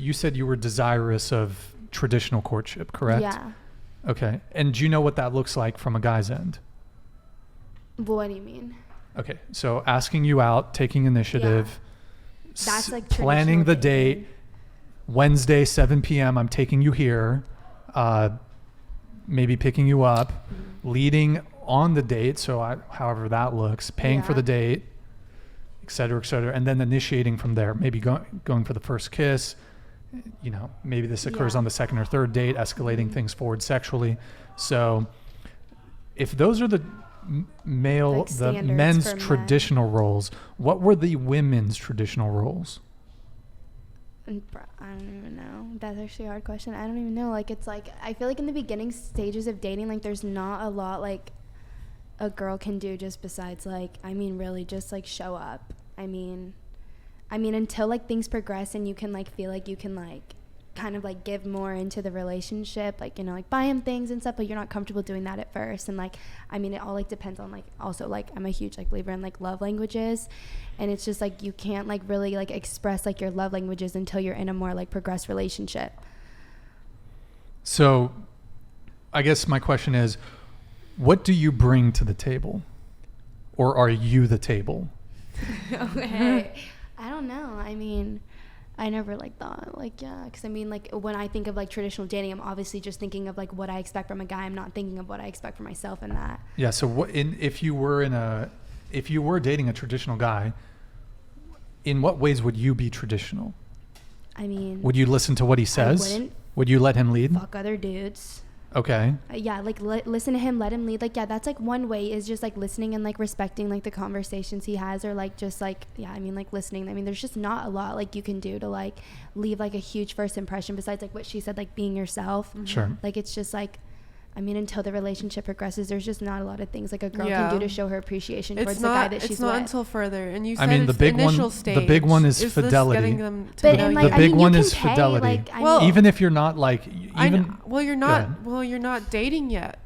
you said you were desirous of traditional courtship, correct? Yeah. Okay. And do you know what that looks like from a guy's end? What do you mean? Okay. So asking you out, taking initiative, That's like planning the traditional dating. date. Wednesday, 7 p.m. I'm taking you here. Maybe picking you up, leading on the date. So however that looks, paying for the date, et cetera, and then initiating from there. Maybe going for the first kiss. You know, maybe this occurs on the second or third date, escalating things forward sexually. So if those are the men's traditional roles, what were the women's traditional roles? I don't even know. That's actually a hard question. I don't even know. Like, it's like, I feel like in the beginning stages of dating, like, there's not a lot, like, a girl can do just besides, like, I mean, really just, like, show up. I mean, until, like, things progress and you can, like, feel like you can, like, kind of, like, give more into the relationship, like, you know, like, buy him things and stuff, but you're not comfortable doing that at first. And, like, I mean, it all, like, depends on, like, also, like, I'm a huge, like, believer in, like, love languages. And it's just, like, you can't, like, really, like, express, like, your love languages until you're in a more, like, progressed relationship. So I guess my question is, what do you bring to the table? Or are you the table? Okay. I don't know. I mean, I never, like, thought, like, yeah. Because, I mean, like, when I think of, like, traditional dating, I'm obviously just thinking of, like, what I expect from a guy. I'm not thinking of what I expect from myself in that. Yeah, so if you were dating a traditional guy, in what ways would you be traditional? I mean, would you listen to what he says? I wouldn't. Would you let him lead? Fuck other dudes. Okay. Yeah, like, listen to him, let him lead. Like, yeah, that's, like, one way is just, like, listening and, like, respecting, like, the conversations he has, or, like, just, like, yeah, I mean, like, listening. I mean, there's just not a lot, like, you can do to, like, leave, like, a huge first impression besides, like, what she said, like, being yourself. Sure. Like, it's just, like, I mean, until the relationship progresses, there's just not a lot of things, like, a girl can do to show her appreciation towards the guy that she's with. It's not until further. And you said the big initial one, stage. the big one is fidelity. Getting them to But know and, you. like, the big I mean, one you is can pay, fidelity. like, Well, even if you're not, like, even you're not dating yet.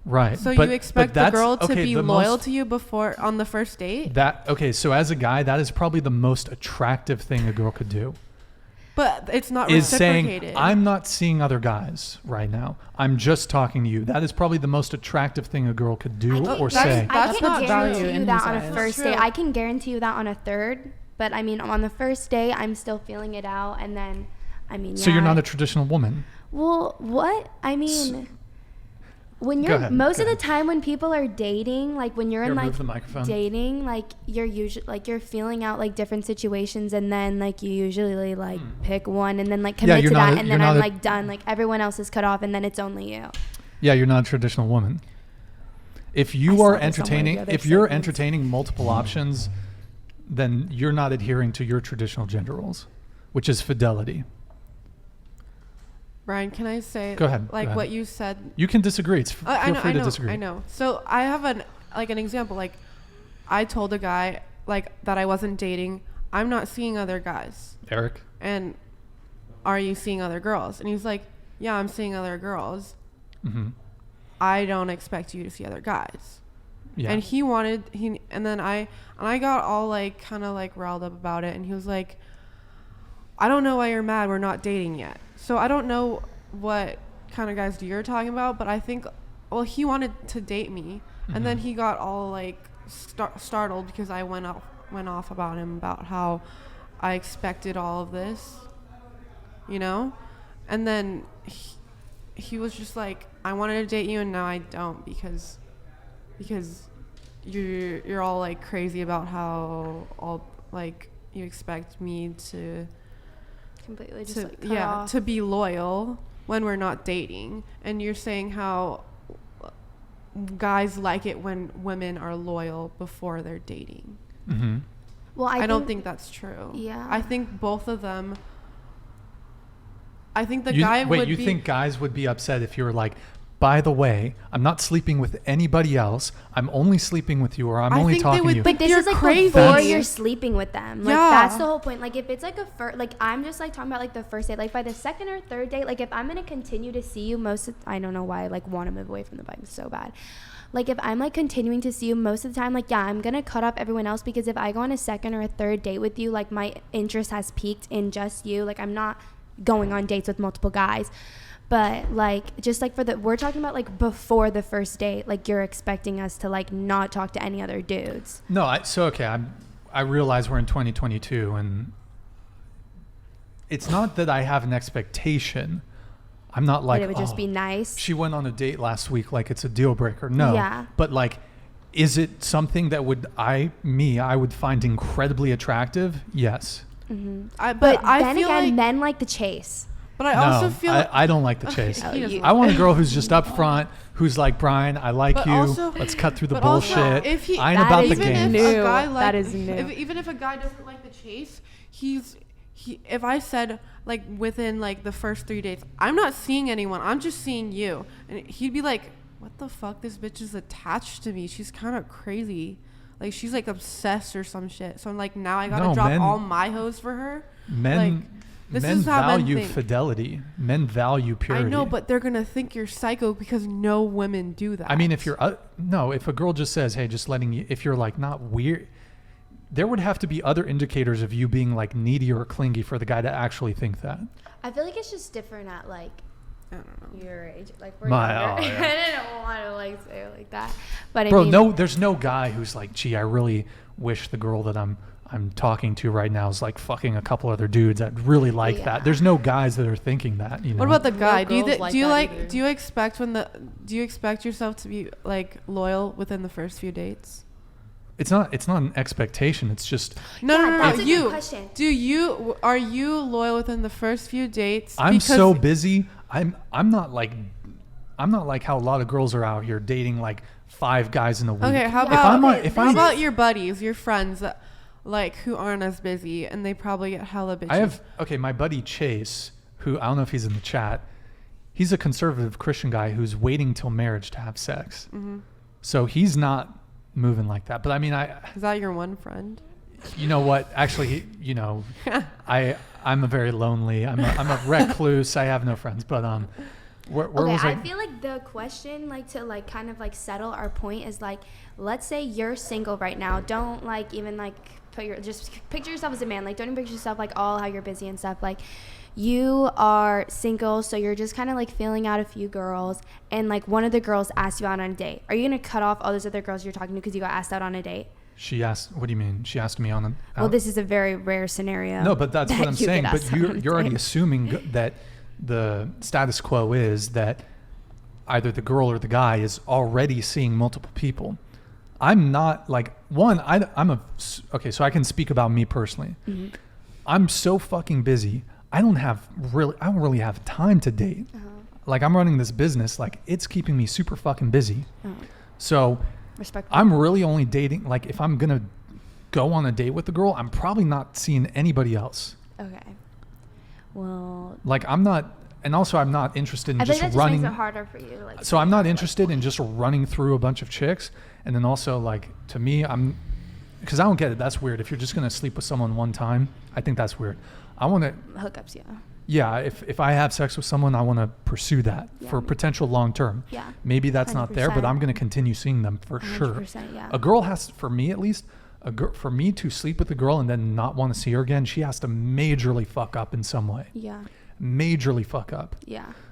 Right. So you expect the girl to be loyal to you before on the first date? So as a guy, that is probably the most attractive thing a girl could do. But it's not is reciprocated. Saying, I'm not seeing other guys right now. I'm just talking to you. That is probably the most attractive thing a girl could do or say. I can not guarantee value you in that his on a eyes. first date. I can guarantee you that on a third. But, I mean, on the first day, I'm still feeling it out. And then, I mean, So you're not a traditional woman? Well, what? I mean... When you're most of the time when people are dating, like when you're in like dating, like you're usually like you're feeling out like different situations, and then like you usually like pick one and then like commit to that, and then I'm like done. Like everyone else is cut off, and then it's only you. Yeah, you're not a traditional woman. If you are entertaining, entertaining multiple options, then you're not adhering to your traditional gender roles, which is fidelity. Ryan, can I say, go ahead, what you said? You can disagree. Feel free to disagree. I know. So I have an example. Like, I told a guy like that I wasn't dating. I'm not seeing other guys. Eric. And are you seeing other girls? And he's like, yeah, I'm seeing other girls. Mm-hmm. I don't expect you to see other guys. Yeah. And and then I got all like kind of like riled up about it. And he was like, I don't know why you're mad. We're not dating yet. So I don't know what kind of guys you're talking about, but I think, he wanted to date me, and then he got all like startled because I went off about him about how I expected all of this, you know, and then he was just like, I wanted to date you, and now I don't because you're all like crazy about how all like you expect me to. Completely just like cut off. To be loyal when we're not dating, and you're saying how guys like it when women are loyal before they're dating. Mm-hmm. Well, I don't think that's true. Yeah, I think both of them. I think you think guys would be upset if you were like, by the way, I'm not sleeping with anybody else. I'm only sleeping with you, or I'm only talking to you. But this is like crazy. Before you're sleeping with them. Like that's the whole point. Like if it's like like I'm just like talking about like the first date. Like by the second or third date, like if I'm gonna continue to see you I don't know why I like want to move away from the bike so bad. Like if I'm like continuing to see you most of the time, like I'm gonna cut off everyone else, because if I go on a second or a third date with you, like my interest has peaked in just you. Like I'm not going on dates with multiple guys. But like, just like we're talking about like before the first date, like you're expecting us to like not talk to any other dudes. No, I realize we're in 2022, and it's not that I have an expectation. I'm not like, that it would just be nice. She went on a date last week, like it's a deal breaker. No. Yeah. But like, is it something that I would find incredibly attractive? Yes. Mm-hmm. But I then feel again, like men like the chase. But I also feel I don't like the chase. I I want a girl who's just up front, who's like, Brian, I like you. Also, let's cut through the but bullshit. Also, if he, I ain't about the even game. if a guy like, that is new. Even if a guy doesn't like the chase, if I said like within like the first 3 dates, I'm not seeing anyone, I'm just seeing you, and he'd be like, what the fuck, this bitch is attached to me, she's kind of crazy, like she's like obsessed or some shit. So I'm like, now I gotta drop all my hoes for her. Men value fidelity. Men value purity. I know, but they're gonna think you're psycho because no women do that. I mean, if you're if a girl just says, hey, just letting you, if you're like not weird, there would have to be other indicators of you being like needy or clingy for the guy to actually think that. I feel like it's just different at like, I don't know, your age. Like we're younger. Yeah. I didn't want to like say it like that, but bro, no, there's no guy who's like, gee, I really wish the girl that I'm talking to right now is like fucking a couple other dudes. I'd really like that. There's no guys that are thinking that. You know? What about the guy? Do you expect yourself to be like loyal within the first few dates? It's not an expectation. It's just no. That's a good question. Are you loyal within the first few dates? I'm so busy. I'm not like how a lot of girls are out here dating like 5 guys in a week. Okay, how about your buddies, your friends that like who aren't as busy and they probably get hella bitchy? My buddy Chase, who I don't know if he's in the chat. He's a conservative Christian guy who's waiting till marriage to have sex. Mm-hmm. So he's not moving like that. But I mean, is that your one friend? You know what? Actually, I'm a very lonely. I'm a recluse. I have no friends. But I feel like the question, like to like kind of like settle our point, is like, let's say you're single right now. Don't like even like just picture yourself as a man. Like don't even picture yourself like all how you're busy and stuff. Like you are single, so you're just kind of like feeling out a few girls, and like one of the girls asked you out on a date. Are you gonna cut off all those other girls you're talking to because you got asked out on a date? She asked, what do you mean? She asked me on a... Well, this is a very rare scenario. No, but that's what I'm saying. But you're already assuming that the status quo is that either the girl or the guy is already seeing multiple people. I'm not like, so I can speak about me personally. Mm-hmm. I'm so fucking busy. I don't really have time to date. Uh-huh. Like I'm running this business, like it's keeping me super fucking busy. Uh-huh. So I'm really only dating, like if I'm going to go on a date with the girl, I'm probably not seeing anybody else. Okay. Well, like I'm not interested in just running. I think that just makes it harder for you. Like, so I'm not interested in just running through a bunch of chicks. And then also like, to me, because I don't get it. That's weird. If you're just going to sleep with someone one time, I think that's weird. I want to hookups. Yeah. Yeah. If I have sex with someone, I want to pursue that for potential long term. Yeah. Maybe that's 100%. Not there, but I'm going to continue seeing them for sure. Yeah. A girl has, for me at least, for me to sleep with a girl and then not want to see her again, she has to majorly fuck up in some way. Yeah. Majorly fuck up. Yeah.